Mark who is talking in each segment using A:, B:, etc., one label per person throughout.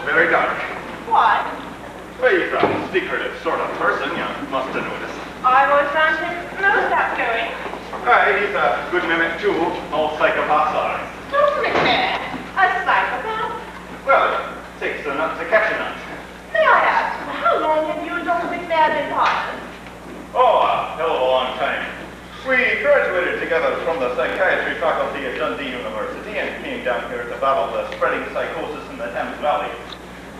A: very dark.
B: Why?
A: Well, he's a secretive sort of person, you must have noticed.
B: I always found him most outgoing.
A: Right, he's a good mimic too. All psychopaths are.
B: Dr. McNair, a psychopath?
A: Well, it takes a nut to catch a nut.
B: May I ask, how long have you and Dr. McNair been partners?
A: Oh, a hell of a long time. We graduated together from the psychiatry faculty at Dundee University and came down here to battle the spreading psychosis in the Thames Valley.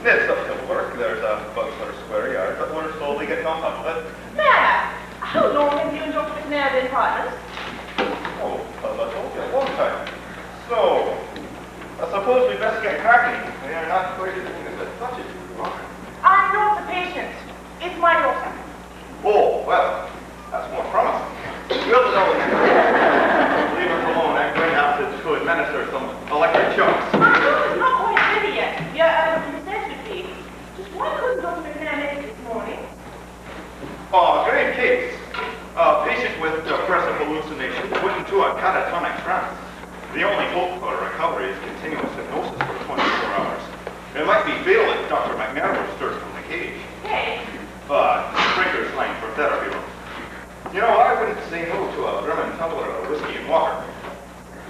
A: It's uphill work. There's a Butler Square yard, but we're slowly getting on top of it.
B: May I ask, how long have you and Dr. McNair been partners?
A: Oh, well, I told you, a long time. So, I suppose we best get cracking. We are not quite as big as I thought you were.
B: I'm not the patient. It's my daughter.
A: Oh, well, that's more promising. We'll know. Leave us alone. I'm going to have to administer some electric shocks.
B: My daughter's not quite ready yet. You're out of necessity. Just why couldn't Dr. McNair make it this morning?
A: Oh, great case. A patient with depressive hallucinations went into a catatonic trance. The only hope for recovery is continuous hypnosis for 24 hours. It might be fatal if Dr. McNair were stirred from the cage.
B: Hey.
A: Drinker's slang for therapy room. You know, I wouldn't say no to a Bremen tumbler of whiskey and water.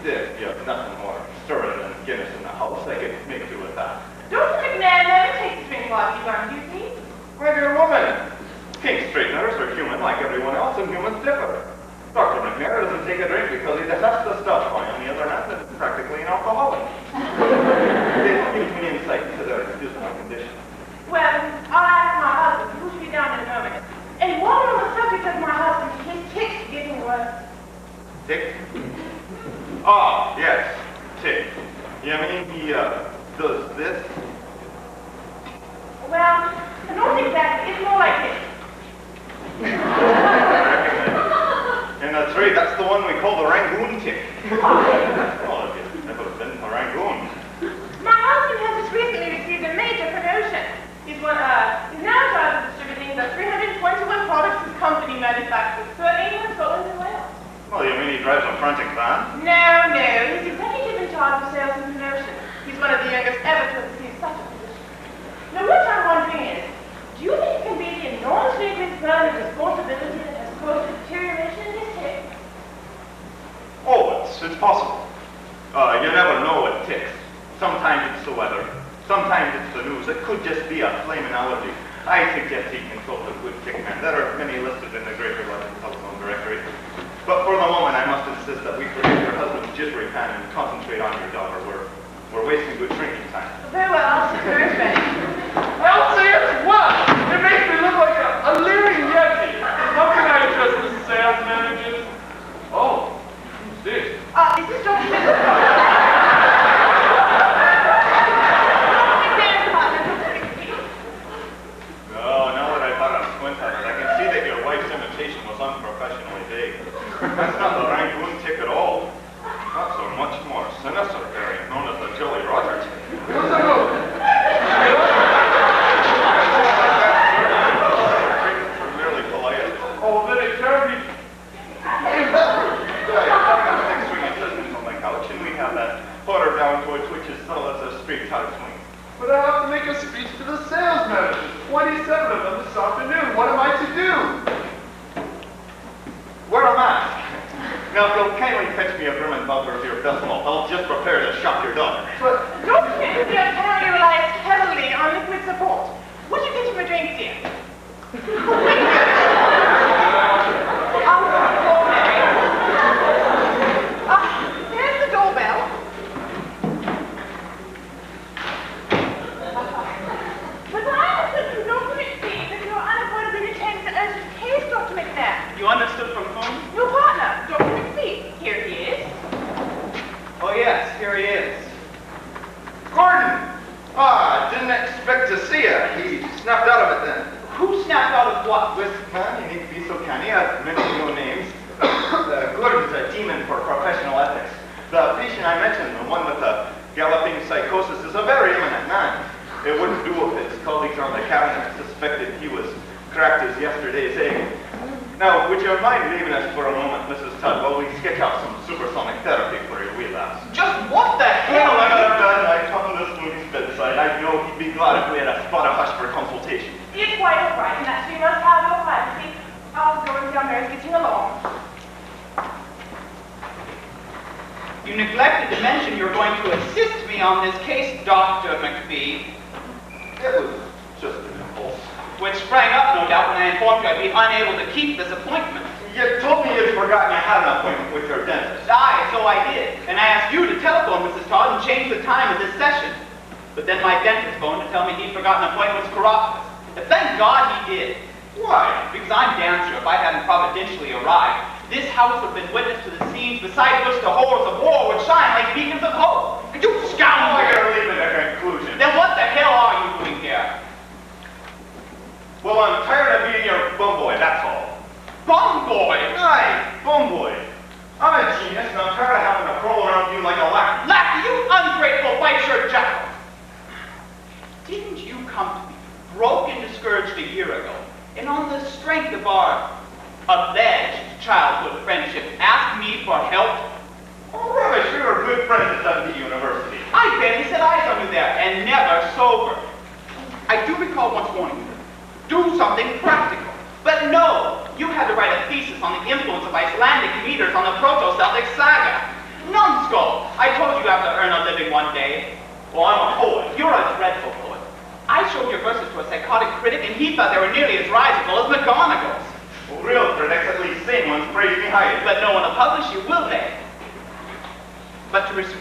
A: If you have nothing more stirring than Guinness in the house, I could make do with that.
B: Dr. McNair never takes drink while he's on duty.
A: My dear woman, pink straighteners are human like everyone else, and humans differ. Dr. McNair doesn't take a drink because he detests the stuff. On the other hand, it's practically an alcoholic. It gives me insight into their dismal condition.
B: Well, I'll ask my husband, who should be down in a moment. And while we're on the subject of my husband, his tick's getting worse.
A: Tick? Ah, yes, tick. You mean he, does this?
B: Well, not exactly. It's more like this.
A: In the trade, that's the one we call the Rangoon tick. Oh, it's never been the Rangoon.
B: My husband has just recently received a major promotion. He's now in charge of distributing the 321 products his company manufactures throughout England, Scotland, and Wales.
A: Well, you mean he drives a frantic van?
B: No. He's executive in charge of sales and promotion. He's one of the youngest ever to receive such a position. Now, what I'm wondering is, do you think it can be the enormously great burden of responsibility that has caused a deterioration in his tick?
A: Oh, it's possible. You never know what ticks. Sometimes it's the weather. Sometimes it's the news. It could just be a flaming allergy. I suggest he consult a good tick man. There are many listed in the Greater London telephone directory. But for the moment, I must insist that we forget your husband's jittery pan and concentrate on your daughter. We're wasting good drinking time.
B: Very well, I'll sit very ready.
C: Elsie, it's what? It makes me look like a living Yeti. How can I address the sales managers? Oh, who's this?
B: This is Dr. McNair.
A: Unprofessionally vague. That's not the Rangoon tick at all. That's a much more sinister variant known as the Jolly Roger tick. Merely polite.
C: Oh, then it can't be.
A: Next swing assistant on my couch, and we have that putter down to it, which is subtle as a street tide swing.
C: But I have to make a speech to the sales managers. 27 of them this afternoon. What am I to do?
A: Wear a mask. Now, if you'll kindly fetch me a Bremen bumper of your decimal, I'll just prepare to shock your daughter.
B: But Dr. McNair apparently relies heavily on liquid support. Would you get him a drink, dear? Here's the doorbell. But I understood from Dr. McPhee that you're unavoidably retained an urgent case, Dr. McNair.
A: You understood from whom?
B: Your partner, Dr. McPhee. Here he is.
A: Oh, yes, here he is. Gordon! Didn't expect to see you. He snapped out of it then.
D: Who snapped out of what?
A: Man, you need to be so canny. I've mentioned no names. Gordon's a demon for professional ethics. The patient I mentioned, the one with the galloping psychosis, is a very eminent man. It wouldn't do if his colleagues on the cabinet suspected he was cracked as yesterday's egg. Now, would you mind leaving us for a moment, Mrs. Tudd, while we sketch out some supersonic therapy for your relapse?
D: Just what the hell?
A: Well, I'm done. I come to this movie's bedside. I know he'd be glad if we had a spot of hush for a consultation.
B: It's quite all right, and that she must have your privacy. I'll go and see how Mary's getting along.
D: You neglected to mention you're going to assist me on this case, Dr. McPhee.
A: It was just an impulse.
D: Which sprang up, no doubt, when I informed you I'd be unable to keep this appointment.
A: You told me you'd forgotten I had an appointment with your dentist.
D: Aye, so I did. And I asked you to telephone Mrs. Todd and change the time of this session. But then my dentist phoned to tell me he'd forgotten appointments corruptus. And thank God he did.
A: Why?
D: Because I'm damn sure if I hadn't providentially arrived, this house would have been witness to the scenes beside which the horrors of war would shine like beacons of hope. You scoundrel!
A: I'm going to leave it at a conclusion.
D: Then what the hell are you doing here?
A: Well, I'm tired of being your bum boy, that's all.
D: Bum boy!
A: Aye, bum boy. I'm a genius, and I'm tired of having to crawl around you like a lackey.
D: Lackey, you ungrateful white-shirt jackal! Didn't you come to me, broke and discouraged a year ago, and on the strength of our alleged childhood friendship, ask me for help?
A: Oh, rubbish, we were good friends at Dundee University.
D: I barely set eyes on you there, and never sober. I do recall once warning you, do something practical. But no, you had to write a thesis on the influence of Icelandic meteors on the Proto-Celtic saga. Numbskull, I told you have to earn a living one day.
A: Well, I'm a poet.
D: You're a dreadful poet. I showed your verses to a psychotic critic, and he thought they were nearly as risible as McGonagall's.
A: Well, real critics, at least sane ones, praise me highly.
D: But no one will publish you, will they? But to resume,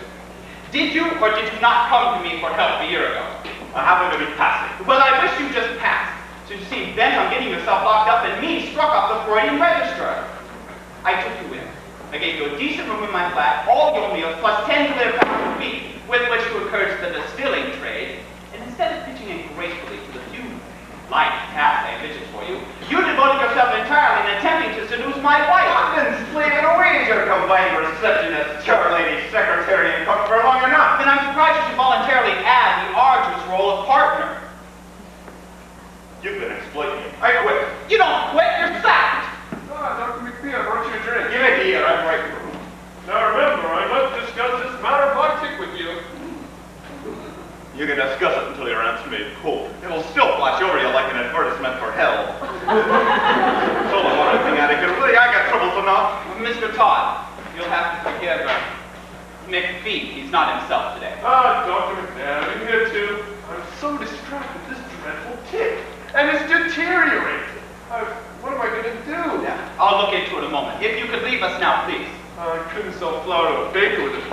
D: did you or did you not come to me for help a year ago?
A: I happen to be passive.
D: Well, I wish you just passed. Since you seemed bent on getting yourself locked up, and me struck off the Freudian registrar. I took you in. I gave you a decent room in my flat, all your meals, plus 10 clear pounds of beef, with which to encourage the distilling trade. And instead of pitching in gracefully to the few light paths I envisioned for you, you devoted yourself entirely in attempting to seduce my wife.
A: I've been slaving away as your combined receptionist, chart lady, secretary, and cook for long enough.
D: Then I'm surprised you should voluntarily add the arduous role of partner.
A: You've been exploiting me. I quit.
D: You don't quit, you're sacked.
C: Dr. McPhee, I brought you a drink.
A: Give it here, I'm right through.
C: Now remember, I must discuss this matter of logic with you.
A: You can discuss it until your aunt's made cold. It'll still flash over you like an advertisement for hell. So the one thing adequately, I got troubles enough.
D: Mr. Todd, you'll have to forgive McPhee. He's not himself today.
C: Dr. McPhee, I'm here too. I'm so distracted with this dreadful tick. And it's deteriorating. What am I going to do?
D: Yeah, I'll look into it in a moment. If you could leave us now, please.
C: I couldn't sell flour to a baker with it.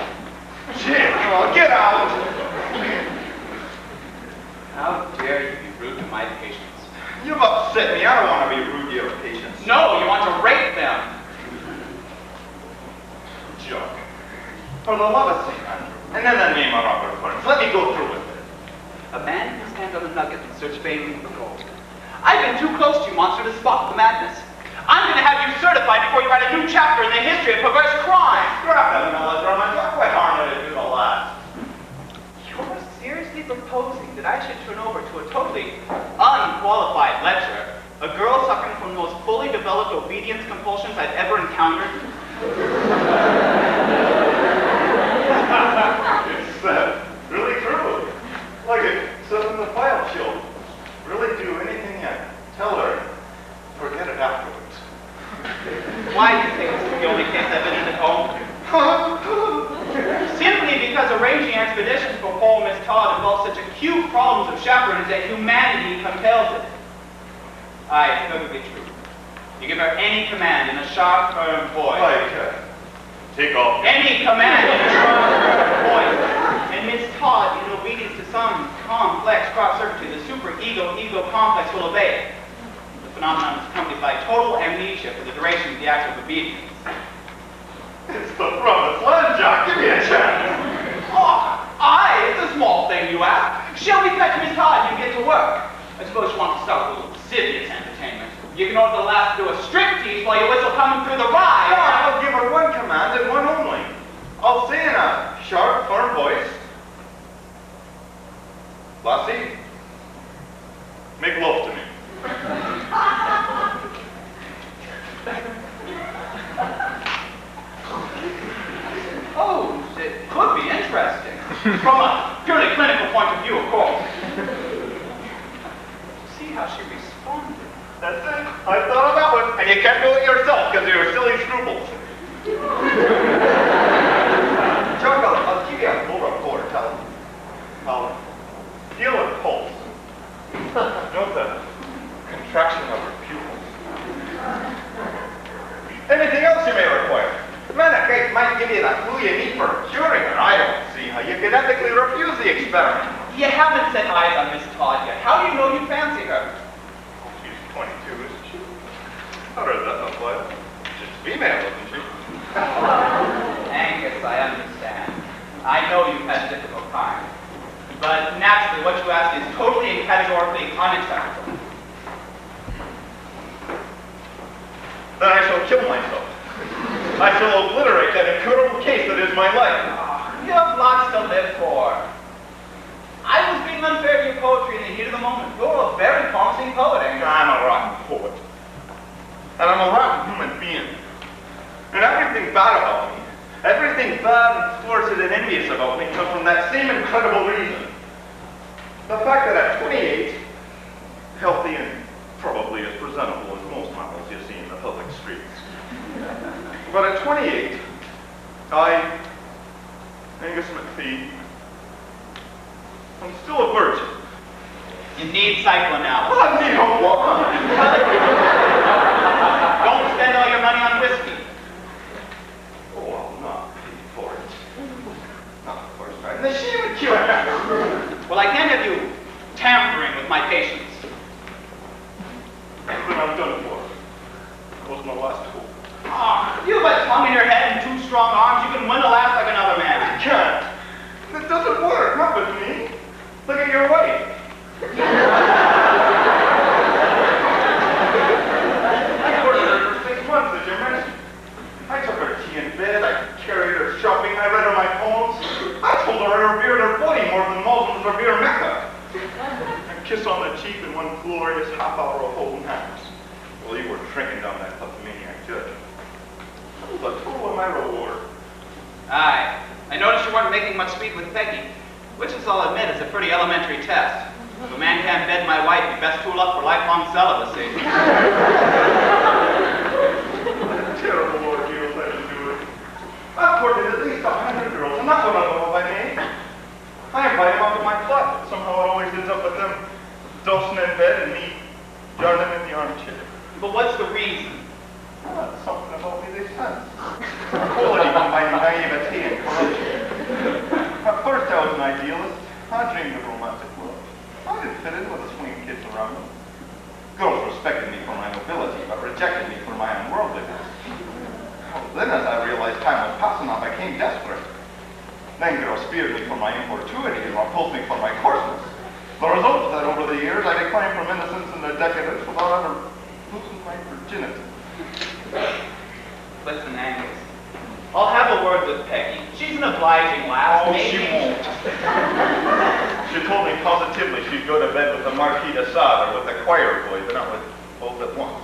A: Shit, oh, get out!
D: How dare you be rude to my patients?
A: You've upset me. I don't want to be rude to your patients.
D: No, you want to rape them.
A: Joke. For the love of St. Andrew. And then the name of Robert Burns. Let me go through with it.
D: A man who stands on a nugget and search vainly for gold. I've been too close to you, monster, to spot the madness. I'm going to have you certified before you write a new chapter in the history of perverse crime.
A: Scrap that melodrama. Don't quite harm it to the last.
D: You're seriously proposing that I should turn over to a totally unqualified lecturer, a girl suffering from the most fully developed obedience compulsions I've ever encountered?
A: It's really true. Like it says in the file show. Really do anything you tell her, forget it afterwards.
D: Why do you think this is the only case I've been in at home? Simply because arranging expeditions for poor Miss Todd involves such acute problems of chaperonage that humanity compels it. Aye, it's perfectly true. You give her any command in a sharp, firm voice.
A: Like, take off.
D: Any command in a sharp, firm voice. And Miss Todd, in obedience to some complex cross-circuitry, the super-ego complex will obey. The phenomenon is accompanied by total amnesia for the duration of the act of obedience.
A: It's the promised land, Jack. Give me a chance.
D: Oh, aye, it's a small thing, you ask. Shall we fetch Miss Todd and get to work? I suppose you want to start with a little serious entertainment. You can order the lass to do a striptease while you whistle coming through the ride.
A: No, I'll give her one command and one only. I'll say in a sharp, firm voice, Lassie, make love to me.
D: Oh, it could be interesting. From a purely clinical point of view, of course.
A: That's it. I thought of that one. And you can't do it yourself because of your silly scruples. Chuck, I'll give you a full report. I'll feel her pulse. Note the contraction of her pupils. Anything else you may require? Man, a case might give you the clue you need for curing her. I don't see how you could ethically refuse the experiment.
D: You haven't set eyes on Miss Todd yet. How do you know you fancy her?
A: She's 22, isn't she? How does that look like? She's female, isn't she?
D: Angus, I understand. I know you've had a difficult time. But naturally, what you ask is totally and categorically unacceptable.
A: Then I shall kill myself. I shall obliterate that incurable case that is my life.
D: You have lots to live for. I was being unfair to your poetry in the heat of the moment. You're a very promising poet, Angus.
A: I'm a rotten poet. And I'm a rotten human being. And everything bad about me, everything bad and thwarted and envious about me comes from that same incredible reason. The fact that at 28, healthy and probably as presentable as most models you see in the public streets. But at 28, I, Angus McPhee, I'm still a virgin.
D: You need psychoanalysis.
A: I need a woman.
D: Don't spend all your money on whiskey.
A: Oh, I'll not pay for it. Not of course, right? And she would kill me.
D: Well, I can't have you tampering with my patients.
A: Then I'm done for. That was my last hope.
D: You've a tongue in your head and two strong arms. You can win a laugh like another man.
A: I can't. It doesn't work. Not with me. Look at your wife. I courted her for 6 months, as you mentioned. I took her tea in bed. I carried her shopping. I read her my poems. I told her I revered her body more than Muslims revere Mecca. A kiss on the cheek and one glorious half hour of holding hands. Well, you were shrinking down that kleptomaniac judge. That was a total of my reward.
D: Aye. I noticed you weren't making much speed with Peggy, which, as I'll admit, is a pretty elementary test. If a man can't bed my wife, you best tool up for lifelong celibacy.
A: Terrible ordeal, let him do it. I've courted at least 100 girls, and not one of them by name. I invite them up to my flat, but somehow it always ends up with them dosing in bed and me darning in the armchair.
D: But what's the reason?
A: That's something about me they sense. Quality combining naivety and corruption. At first I was an idealist. I dreamed of romantic love. I didn't fit in with the swinging kids around me. Girls respected me for my nobility, but rejected me for my unworldliness. Then as I realized time was passing, I became desperate. Then girls feared me for my importunity and repulsed me for my coarseness. The result was that over the years I declined from innocence into decadence without ever losing my virginity.
D: Listen, Angus. I'll have a word with Peggy. She's an obliging lass.
A: Oh,
D: Maybe.
A: she won't. She told me positively she'd go to bed with the Marquis de Sade or with the choir boy, but not with both at once.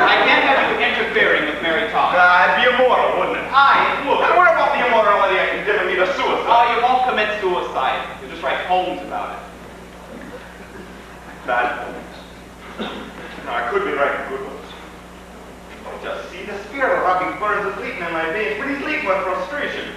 D: I can't have you interfering with Mary Todd.
A: It'd be immoral, wouldn't it?
D: Aye, it would.
A: And what about the immorality I condemn me to suicide?
D: Oh, you won't commit suicide. You'll just write poems about it.
A: Bad poems. No, I could be writing good ones. Oh, just see the spirit of rubbing birds is leaping in my veins, but he's leaping with frustration.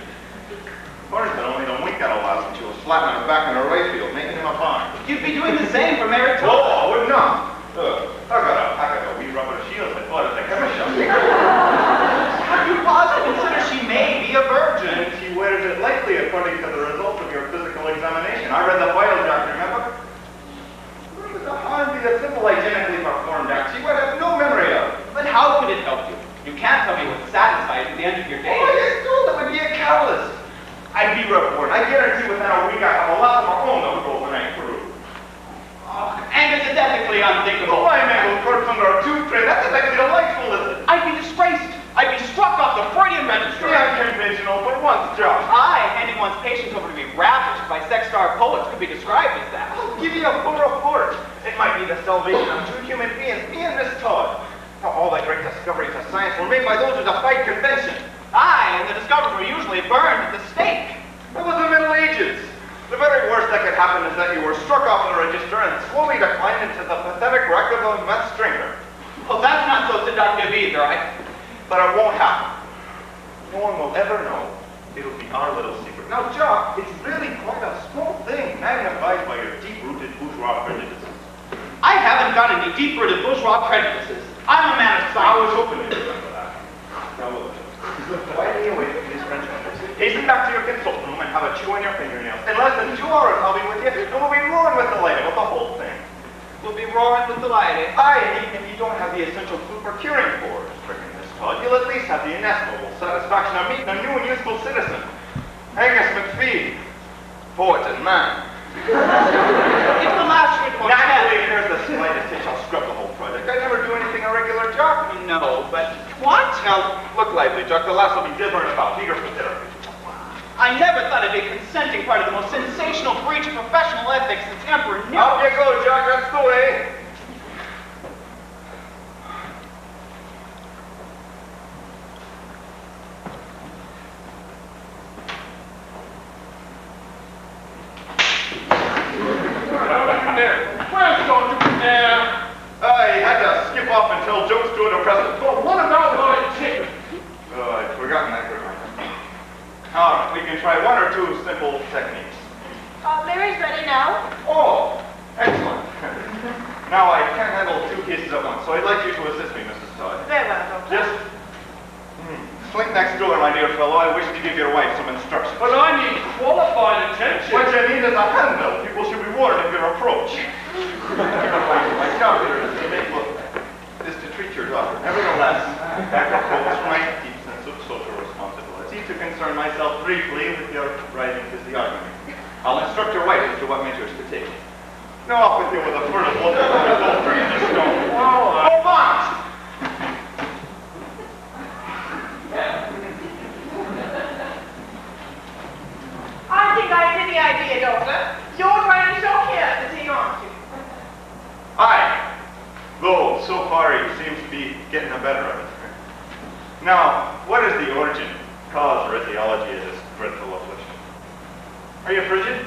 A: Barnesman only don't wink at a lass when she was slapping him back in her right field, making him a barn.
D: You'd be doing the same for Mary Todd.
A: Oh, I would not. I got a packet of wee rubber shields I bought at the chemist shop.
D: Have you paused to consider she may be a virgin?
A: And she wears it lightly according to the results of your physical examination. I read the file, Doctor, remember? Where would the harm be a simple hygienically performed act? She would have no memory of.
D: But how could it help you? You can't tell me what satisfies you at the end of your day.
A: Oh, I told it would be a catalyst. I'd be reborn. I guarantee within a week I have a lot of my own that would go overnight through.
D: Oh, Angus, it's ethically unthinkable.
A: My mangled corpse under a tube tray, that's exactly delightful, is it?
D: I'd be disgraced. I'd be struck off the Freudian register.
A: Yeah, conventional, but once job.
D: Handing one's patients over to be ravished by sex-starved poets could be described as that.
A: I'll give you a full report. It might be the salvation of two human beings, me and Miss Todd. Now, all the great discoveries of science were made by those who defied convention.
D: And the discoveries were usually burned at the stake.
A: That was the Middle Ages. The very worst that could happen is that you were struck off the register and slowly declined into the pathetic wreck of a mess drinker.
D: Well, that's not so seductive either.
A: But it won't happen. No one will ever know. It'll be our little secret. Now, Jock, it's really quite a small thing, magnified by your deep-rooted bourgeois prejudices.
D: I haven't got any deep-rooted bourgeois prejudices. I'm a man of
A: I
D: science.
A: was hoping you'd remember that. Now, look. Why do you wait for these French winters? Hasten back to your consultant room and have a chew on your fingernails. In less than 2 hours, I'll be with you, and we'll be rolling with the light about the whole thing.
D: We'll be roaring with delight, eh?
A: Aye, and even if you don't have the essential food for curing for stricken Miss Todd, you'll at least have the inestimable satisfaction of meeting a new and useful citizen. Angus McPhee, poet and man.
D: It's the last report.
A: Naturally, if there's the slightest hitch, I'll scrub the whole project. I never do anything irregular, Jock.
D: No, but what?
A: Now, look lively, Jock. The lass will be dithering about, eager for therapy.
D: I never thought it'd be a consenting part of the most sensational breach of professional ethics since Emperor Nero.
A: Up you go, Jock. That's the way.
C: Where's Dr. McNair?
A: I had to skip off and tell jokes to an oppressor.
C: But what about my ticket?
A: Oh, I'd forgotten that reminder. All right, we can try 1 or 2 simple techniques.
B: Mary's ready now.
A: Oh, excellent. Now, I can't handle 2 cases at once, so I'd like you to assist me, Mrs. Todd.
B: Very well, Doctor.
A: Just slink next door, my dear fellow. I wish to give your wife some instructions.
C: But I need qualified attention.
A: What you need is a handbill. People should be warned of your approach. My job here is to make look, is to treat your daughter. Nevertheless, apropos to my deep sense of social responsibility, to concern myself briefly with your rising physiognomy. I'll instruct your wife as to what measures to take. No, off with you with a furtive look at the adultery in the stone. Hold on!
B: I think I get the idea, Doctor. You're trying to show here to take on to.
A: Aye. Though, so far, he seems to be getting the better of it. Now, what is the origin, cause, or etiology of this dreadful affliction? Are you frigid?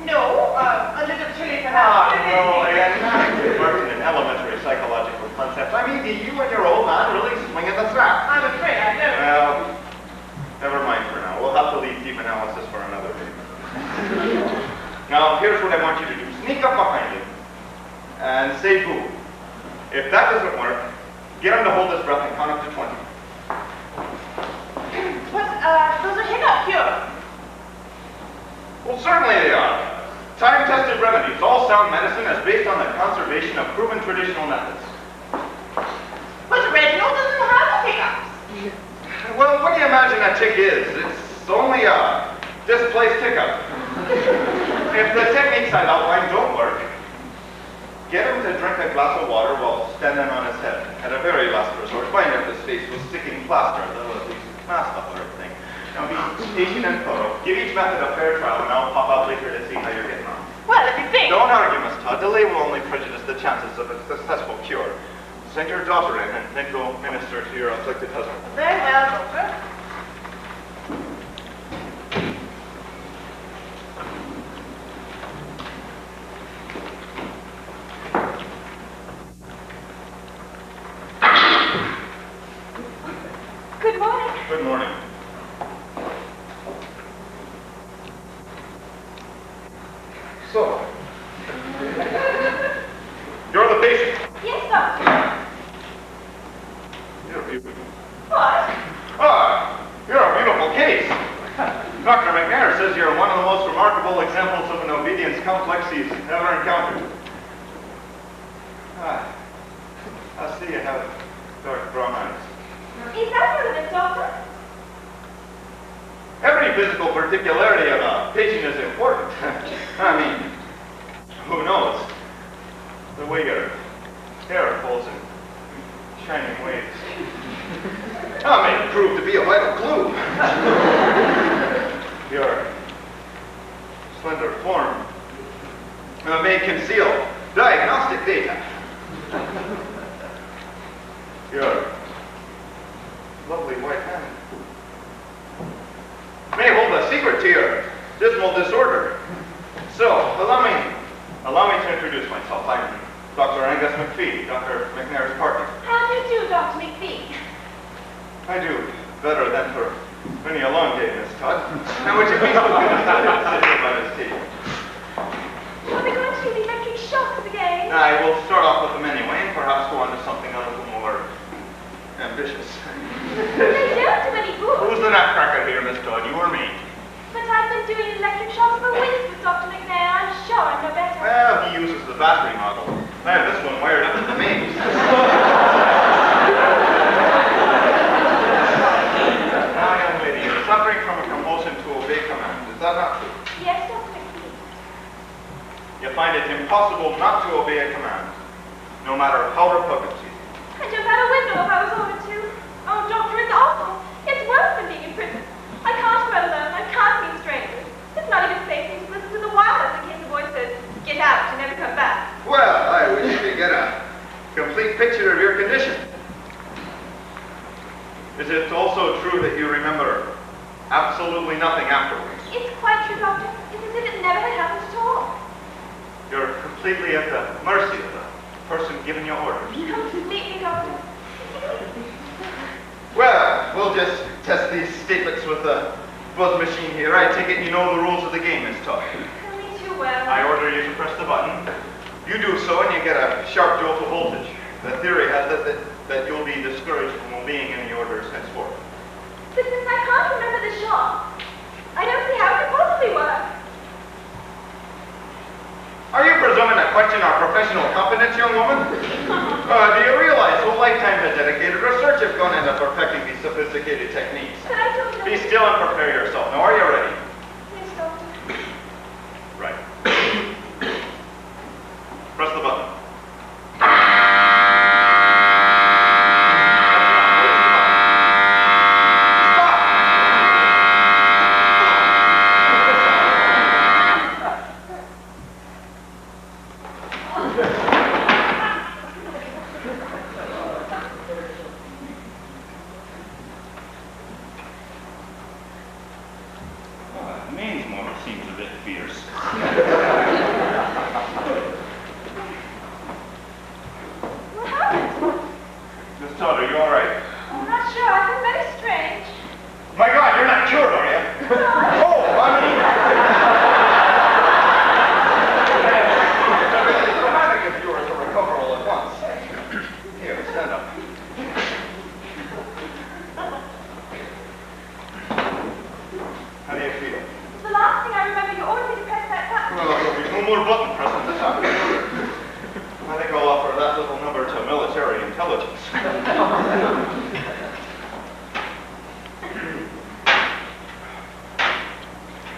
B: No, a little chilly perhaps.
A: No, I'm not converting an elementary psychological concept. I mean, do you and your old man really swinging the strap?
B: I'm afraid I don't.
A: Well, never mind for now. We'll have to leave deep analysis for another day. Now, here's what I want you to do. Sneak up behind him and say boo. If that doesn't work, get him to hold his breath and count up to 20.
B: But, those are hiccup cure.
A: Well, certainly they are. Time-tested remedies. All sound medicine is based on the conservation of proven traditional methods.
B: But Reginald doesn't have the hiccups.
A: Well, what do you imagine a tick is? It's only a displaced hiccup. If the techniques I've outlined don't work, get him to drink a glass of water while standing on his head. At a very last resort, find if his face was sticking plaster. That'll at least mask the whole thing. Now be patient and thorough. Give each method a fair trial, and I'll pop up later to see how you're getting on.
B: Well, if you think.
A: Don't argue, Miss Todd. Delay will only prejudice the chances of a successful cure. Send your daughter in, and then go minister to your afflicted husband.
B: Very well, Doctor. Good morning.
A: Good morning. So, you're the patient.
B: Yes, Doctor.
A: You're beautiful.
B: What?
A: Ah, you're a beautiful case. Dr. McNair says you're one of the most remarkable examples of an obedience complex he's ever encountered. Ah, I see you have dark brown eyes.
B: Is that part of it, Doctor?
A: Every physical particularity of a patient is important. I mean, who knows? The way your hair falls in shining waves. That may prove to be a vital clue. Your slender form may conceal diagnostic data. Your lovely white hand may hold a secret to your dismal disorder. Allow me to introduce myself. I'm Dr. Angus McPhee, Dr. McNair's partner.
B: How do you do, Dr. McPhee?
A: I do better than for many a long day, Miss Todd. Now, would you please look at this sitting by this table?
B: Are we going to do the electric shocks again?
A: I will start off with them anyway, and perhaps go on to something a little more ambitious.
B: They don't do any good.
A: Who's the nutcracker here, Miss Todd? You or me?
B: But I've been doing electric shocks for weeks with Dr. McNair. I'm sure I'm no better.
A: Well, he uses the battery model. I have this one wired up to the mains. Now, young lady, you're suffering from a compulsion to obey command. Is that not true?
B: Yes, Dr. McPhee.
A: You find it impossible not to obey a command, no matter how repugnant to you.
B: I'd jump out a window if I was ordered to. Oh, Doctor, it's awful. It's worse than being in prison. I can't go out alone. I can't meet strangers. It's not even safe to listen to the wireless in case the voice says, "Get out and never come back."
A: Well, I wish you could get a complete picture of your condition. Is it also true that you remember absolutely nothing afterwards?
B: It's quite true, Doctor. It's as if it never had happened at all.
A: You're completely at the mercy of the person giving you orders.
B: Completely, Doctor.
A: Well, we'll just test these statements with the buzz machine here. I take it you know the rules of the game, Miss Todd.
B: Only too well.
A: I order you to press the button. You do so and you get a sharp jolt of voltage. The theory has it that you'll be discouraged from obeying any orders henceforth.
B: But since I can't remember the shock, I don't see how it could possibly work.
A: Are you presuming to question our professional competence, young woman? Do you realize whole lifetimes of dedicated research have gone into perfecting these sophisticated techniques?
B: But I don't know.
A: Be still and prepare yourself. Now, are you ready?
B: Yes, Doctor.
A: Right. Press the button.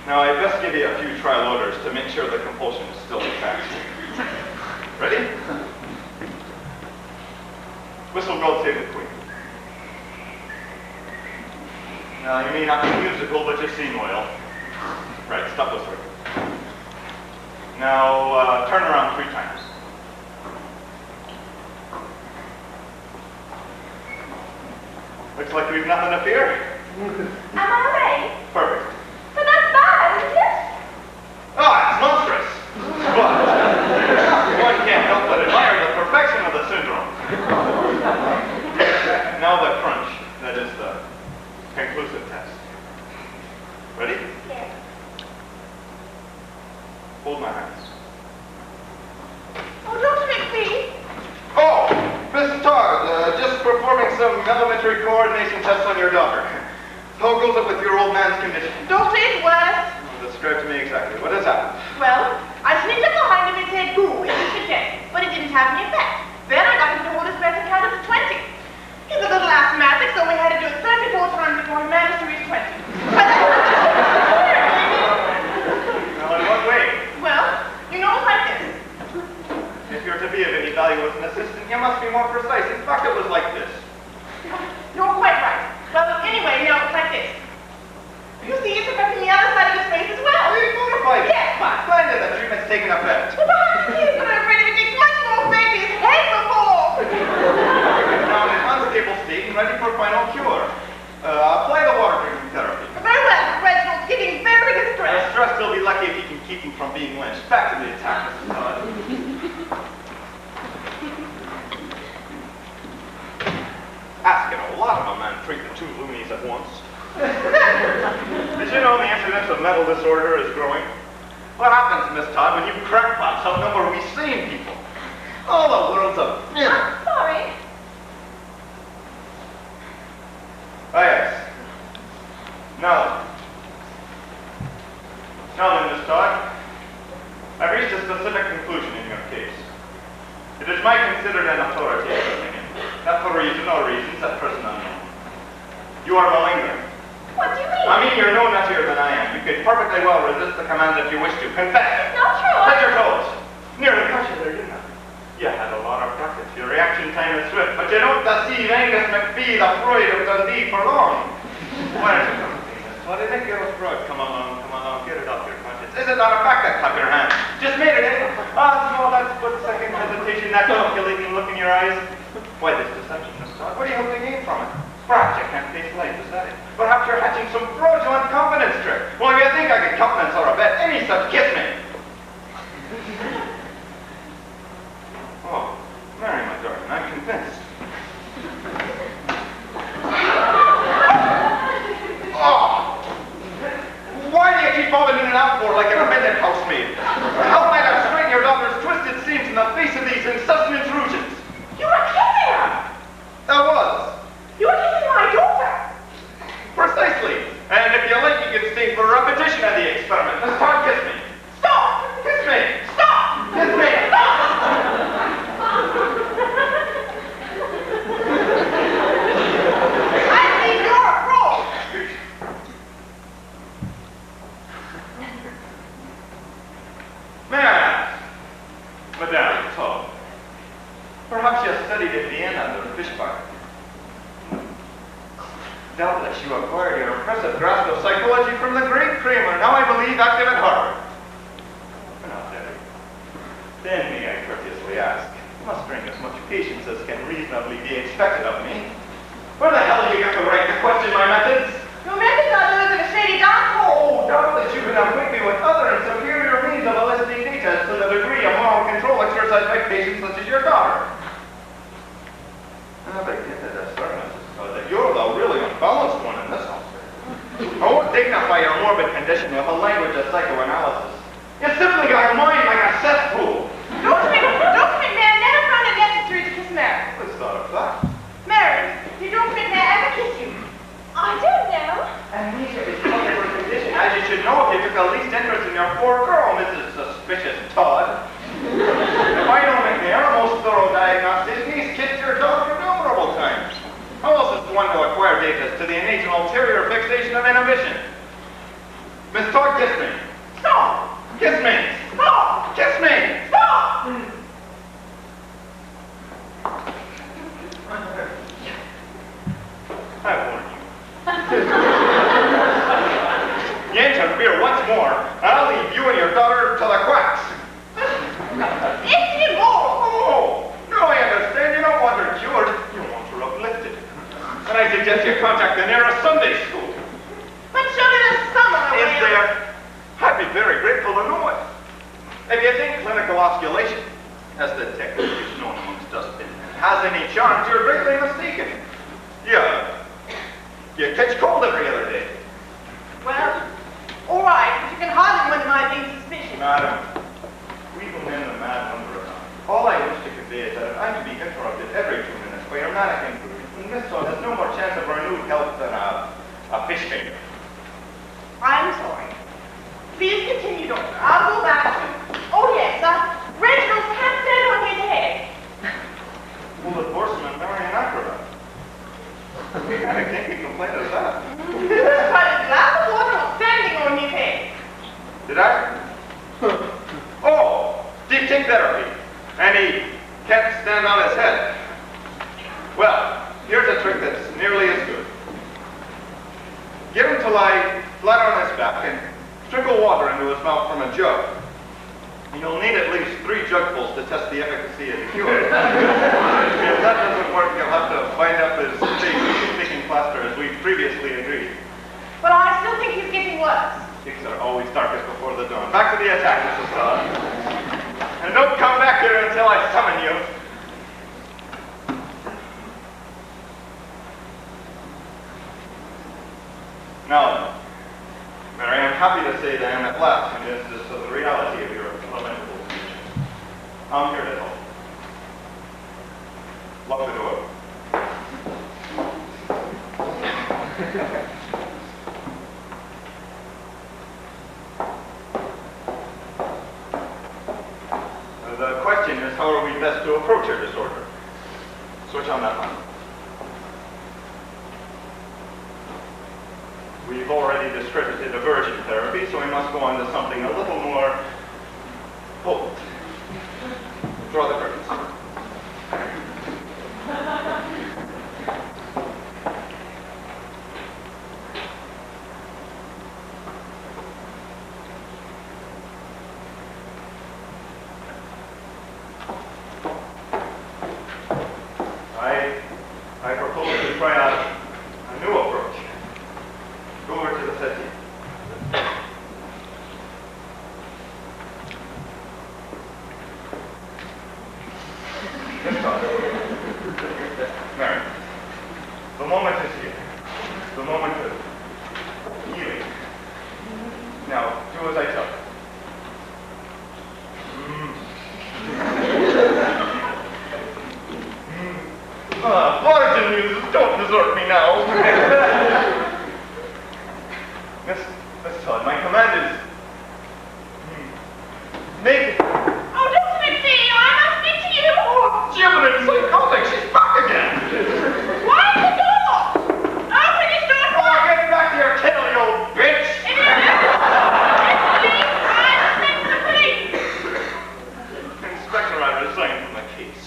A: Now, I'd best give you a few trial orders to make sure the compulsion is still intact. Ready? Whistle God Save the Queen. Now, you may not be musical, but you've seen oil. Right, stop whistling. Now, turn around 3 times. Looks like we've nothing to fear.
B: Am I ready?
A: Perfect.
B: But that's bad, isn't it?
A: Oh, it's monstrous! But one can't help but admire the perfection of the syndrome. Now the crunch. That is the conclusive test. Ready?
B: Yes.
A: Hold my hands.
B: Oh, Dr. McPhee.
A: Oh, Miss Todd, just performing some elementary coordination tests on your daughter. How goes it with your old man's condition?
B: Doctor, it's worse.
A: Describe to me exactly. What has happened?
B: Well, I sneaked up behind him and said, "Goo," in the chest, but it didn't have any effect. Then I got him to hold his breath and count up to 20. He's a little asthmatic, so we had to do it 34 times before he managed to reach 20.
A: Well, in what way?
B: Well, you know, it's like this.
A: If you're to be of any value as an assistant, you must be more precise. In fact, it was like this.
B: You're quite right. Well, anyway, now it's like this. You see, it's affecting the other side of his face as well.
A: Are you notified?
B: Yes, but...
A: Splendid, the treatment's taken effect.
B: Well, perhaps it is, but I'm afraid if it takes much more effect, his head will fall.
A: You're now in an unstable state and ready for final cure. Apply the water drinking therapy.
B: Very well, Reginald's getting very distressed.
A: Stress will be lucky if he can keep him from being lynched. Back to the attack, Mrs. Todd. seldom a man treating two loonies at once. Did you know the incidence of mental disorder is growing? What happens, Miss Todd, when you crackpots outnumber we sane people? All the world's a...
B: I'm sorry.
A: Oh, yes. Now then, Miss Todd, I've reached a specific conclusion in your case. It is my considered and authoritative opinion that for reason or reasons at present unknown, you are malingering.
B: What do you mean?
A: I mean, you're no nuttier than I am. You could perfectly well resist the command if you wish to. Confess.
B: It's not true.
A: Touch your toes. Nearly caught you there, didn't I? You had a lot of practice. Your reaction time is swift, but you don't deceive Angus McPhee, the Freud of Dundee, for long. Why don't you come with me, Miss Todd? I think you're a fraud. Come along, get it off your conscience. Is it not a fact that clap your hands? Just made it, eh? Ah, no, that's but second hesitation, that calculating look in your eyes. Why this deception, Miss Todd? What do you hope to gain from it? Perhaps you can't face life, is that it? Perhaps you're hatching some fraudulent confidence trick. Well, if you think I could countenance or abet any such, kiss me. Oh, Mary, my darling, I'm convinced. Oh! Why do you keep bobbing in and out for like an offended housemaid? How might I straighten your daughter's twisted seams in the face of these incessant intrusions?
B: You were kissing her.
A: I was.
B: You were kissing my daughter.
A: Precisely. And if you like, you can stay for a repetition of the experiment. Miss Todd, kiss me.
B: Stop.
A: Kiss me.
B: Stop.
A: Kiss me.
B: I believe you're a fraud.
A: May I ask, Madame Todd, perhaps you studied in Vienna under Fishbach. Doubtless you acquired your impressive grasp of psychology from the great Kramer, now I believe active at Harvard. Now, Terry, then may I courteously ask, you must bring as much patience as can reasonably be expected of me. Where the hell do you get the right to question my methods?
B: Your methods are those of a shady dance hall.
A: Oh, doubtless you can acquaint me with other and superior means of eliciting data as to the degree of moral control exercised by patients such as your daughter. I beg you, that you're the really unbalanced one in this outfit. I won't dignify your morbid condition with a language of psychoanalysis. You simply got a mind like a cesspool.
B: Dr. McMahon never found it necessary to kiss Mary.
A: It's not a fact.
B: Mary, did Dr. McMahon ever kiss you? I don't know.
A: Amnesia is part of her condition, as you should know if you took the least interest in your poor girl, Mrs. Suspicious Todd. If I don't make the most thorough diagnosis, he's kissed your daughter innumerable times. How else is one to acquire data to the innate and ulterior fixation of inhibition? Miss Todd, kiss me.
B: Stop.
A: Kiss me.
B: Stop.
A: Kiss me.
B: Stop.
A: I warn you. You interfere once more, and I'll leave you and your daughter to the quacks.
B: It's immoral.
A: Oh, now I understand. You don't want her cured. You want her uplifted. And I suggest you contact the nearest Sunday school.
B: But surely there's some other
A: Is
B: way.
A: there? I'd be very grateful to know it. If you think clinical osculation, as the technique is known amongst dustmen, has any charms, you're greatly mistaken. You catch cold every other day.
B: Well, all right, but you can hardly wonder my being suspicious.
A: Madam, even in the mad number of times, all I wish to convey is that I'm to be interrupted every 2 minutes by your manic intrusion, and Miss Todd has no more chance of renewed health than a fish finger.
B: I'm sorry. Please continue, Doctor. I'll go back to... Oh, yes, Reginald's cat stand on his head.
A: Well, the horseman marry an acrobat. I can't be complaining of that.
B: But a glass of water was standing on his head.
A: Did I? Oh, deep tick therapy. And he can't stand on his head. Well, here's a trick that's nearly as good. Get him to lie flat on his back and trickle water into his mouth from a jug. You'll need at least 3 jugfuls to test the efficacy of the cure. If that doesn't work, you'll have to bind up his face with sticking plaster as we previously agreed.
B: But I still think he's getting worse.
A: Things are always darkest before the dawn. Back to the attack, Mrs. Todd. And don't come back here until I summon you. say that I am at last convinced as to the reality of your lamentable condition. I'm here to help. Lock the door. The question is, how are we best to approach your disorder? Switch on that lamp. We've already discredited aversion therapy, so we must go on to something a little more potent. Draw the curtains. I propose to try out a new approach. Go over to the settee. This time. Mary, the moment is here. The moment of healing. Now, do as I tell you. Bargain muses don't desert me now. Miss Todd, my command is... Make...
B: Oh, don't speak to me! I must speak to you!
A: Oh, Jim, psychotic, she's back again!
B: Why is the door? Open this door!
A: Oh, get back to your kennel, you old bitch!
B: It is police! I suspect the police!
A: Inspector, I resign from the case.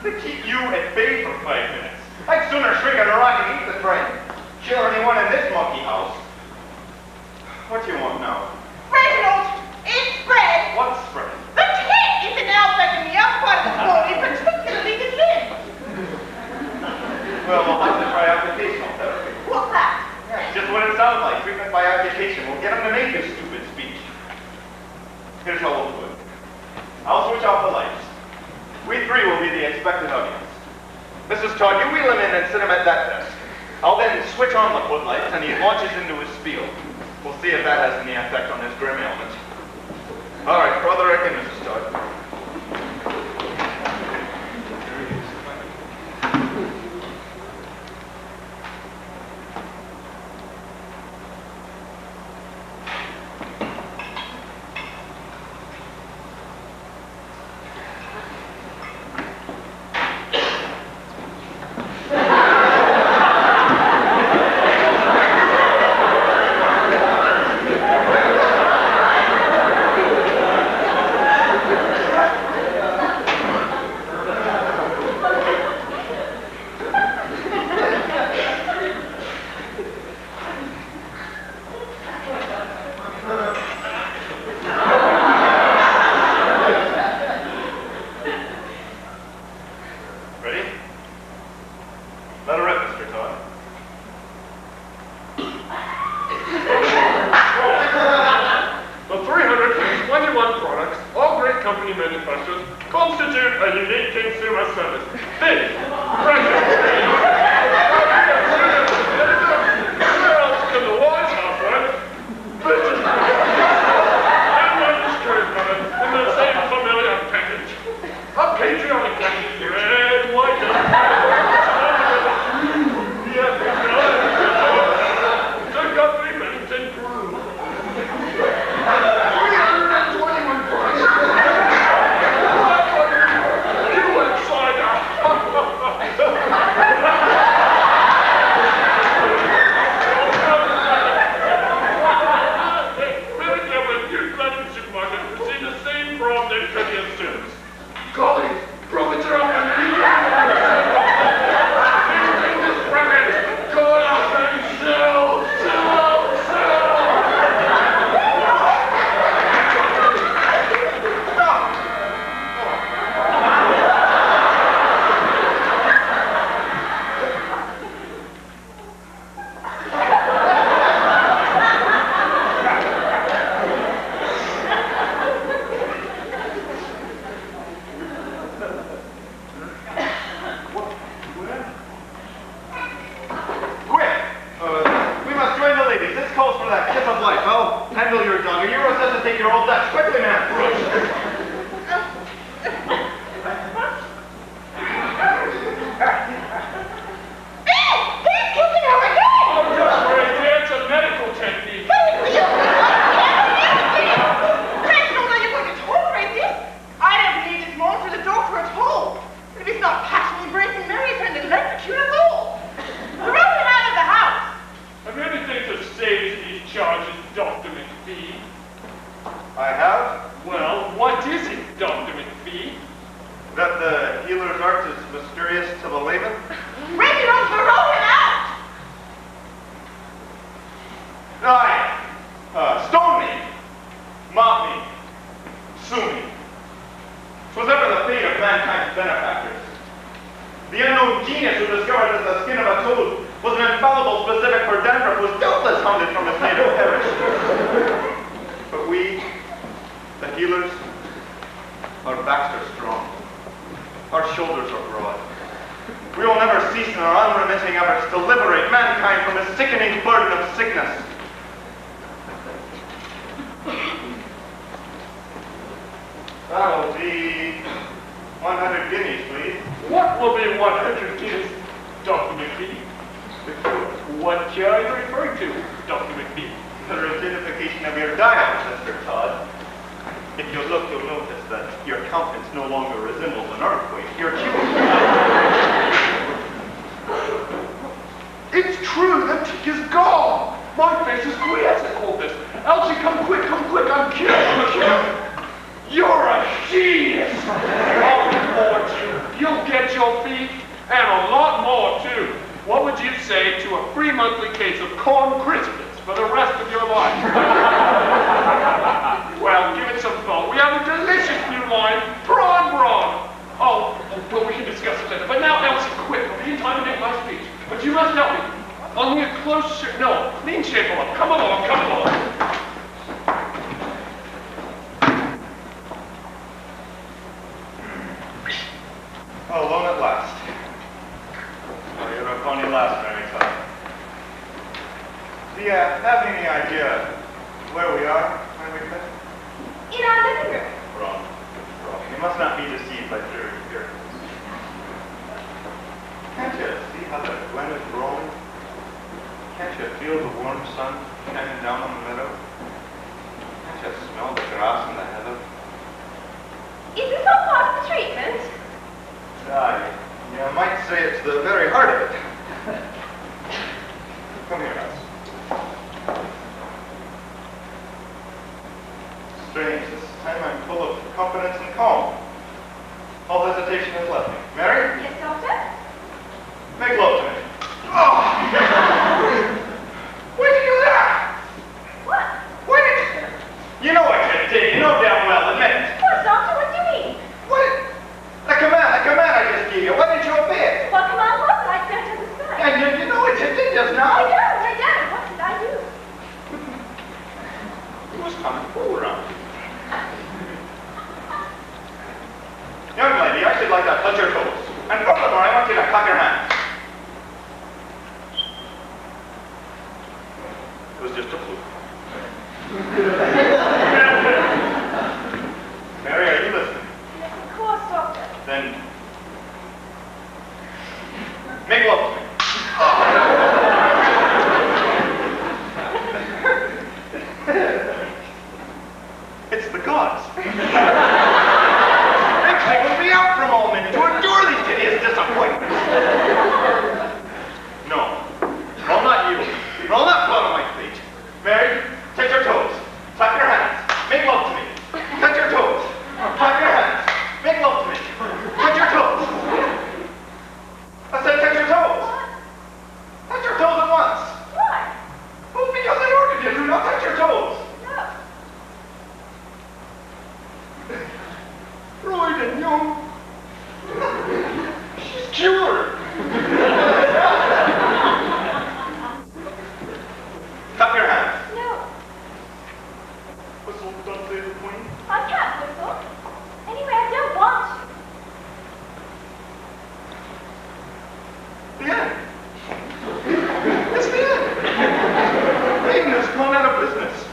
A: To keep you at bay for 5 minutes. I'd sooner shrink a rock and eat the train. Kill anyone in this monkey house. What do you want now?
B: Reginald, it's spread.
A: What's spread?
B: The tent is now affecting the upper part of the body, particularly the limbs.
A: Well, we'll have to try occupational therapy.
B: What's that?
A: Yeah, just what it sounds like. Treatment by occupation. We'll get them to make this stupid speech. Here's how we'll do it. I'll switch off the lights. We three will be the expected audience. Mrs. Todd, you wheel him in and sit him at that desk. I'll then switch on the footlights and he launches into his spiel. We'll see if that has any effect on his grim ailment. All right, Broderick and Mrs. Todd. that kiss of life. I'll handle your dog. You resuscitate your old Dutch. Quickly, man.
B: He's kicking her again!
C: Oh, don't worry, dear. It's a medical technique.
B: Prince, don't know you're going to tolerate this. I don't believe this monster the doctor at all. If he's not passionately breaking Mary, it's going to electrocute us all. Throw him out of the house.
C: Have you anything to say to these charges, Dr. McPhee?
A: I have.
C: Well, what is it, Dr. McPhee?
A: That the healer's art is mysterious to the layman.
B: Reginald, throw him out.
A: Aye. Stone me. Mock me. Sue me. 'Twas ever the fate of mankind's benefactors. The unknown genius who discovered that the skin of a toad was an infallible specific for dandruff was doubtless hounded from his native parish. But we, the healers, our backs are strong. Our shoulders are broad. We will never cease in our unremitting efforts to liberate mankind from his sickening burden of sickness. That'll be 100 guineas, please.
C: What will be 100 guineas, Dr. McPhee? What cure are you referring to, Dr. McPhee?
A: The rigidification of your dial, Mr. Todd. If you look, you'll notice that your countenance no longer resembles an earthquake. Your cheeks.
C: It's true, the tick is gone. My face is green as I call this. Elsie, come quick, I'm cured, I'm cured. You're a genius. I'll reward you. You'll get your fee, and a lot more, too. What would you say to a free monthly case of corn crispets for the rest of your life? Well, give it some thought. We have a delicious new line, prawn brawn. Oh, well, we can discuss it later. But now, Elsie, quick. I'll be in time to make my speech. But you must help me. Only a close shape. No, clean shape on. Come along, come along.
A: Alone at last. Oh, you're a funny lass, Mary Todd. Do you have any idea where we are, my Whitman?
B: In our living room.
A: Wrong. You must not be deceived by dreary appearances. Can't you see how the glen is growing? Can't you feel the warm sun shining down on the meadow? Can't you smell the grass and the heather?
B: Is this all part of the treatment?
A: Aye. You might say it's the very heart of it. Come here, Russ. Strange, this time I'm full of confidence and calm. All hesitation has left me. Mary?
B: Yes, Doctor?
A: Make love to me. Oh! Why'd you do that?
B: What?
A: Why did you know what you did. You know damn well, admit it.
B: What, Doctor? What do you mean?
A: What? The command I just gave you. Why didn't you obey it?
B: What command was it? I don't understand.
A: And you know what you did just now.
B: I don't. What did I do?
A: You was coming fool around. Young lady, I should like to touch your toes. And furthermore, I want you to clap your hands. It was just a fluke. Mary, are you listening?
B: Yes, of course, Doctor.
A: Then make love to me. It's the gods. They will be out for a moment to endure these hideous disappointments. No. Well, not you. I'll not fall on my feet. Mary, touch your toes. Clap your hands. Make love to me. Touch your toes. Clap your hands. Make love to me. Touch your toes. I said touch your toes. Touch your toes at once.
B: Why?
A: Well, because I ordered you to. Now touch your toes.
B: No.
A: Freud and Jung. She's cured. Clap your hands.
B: No.
A: Whistle, don't say the queen.
B: I can't whistle. Anyway, I don't want to.
A: The end. It's the end. Maiden has gone out of business.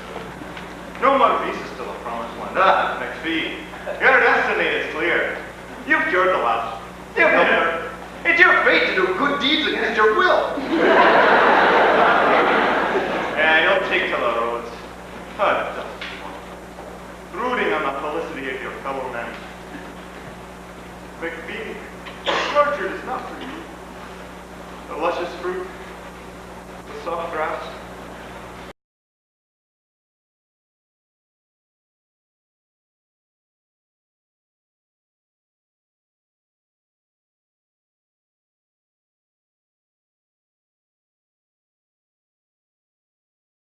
A: No more visas to the promised land. Ah, McPhee, your destiny is clear. You've cured the last. You've never.
C: It's your fate to do good deeds against your will.
A: Yeah, you'll take to the roads. Oh, dusty one. Brooding on the felicity of your fellow men. McPhee, the orchard is not for you. The luscious fruit, the soft grass,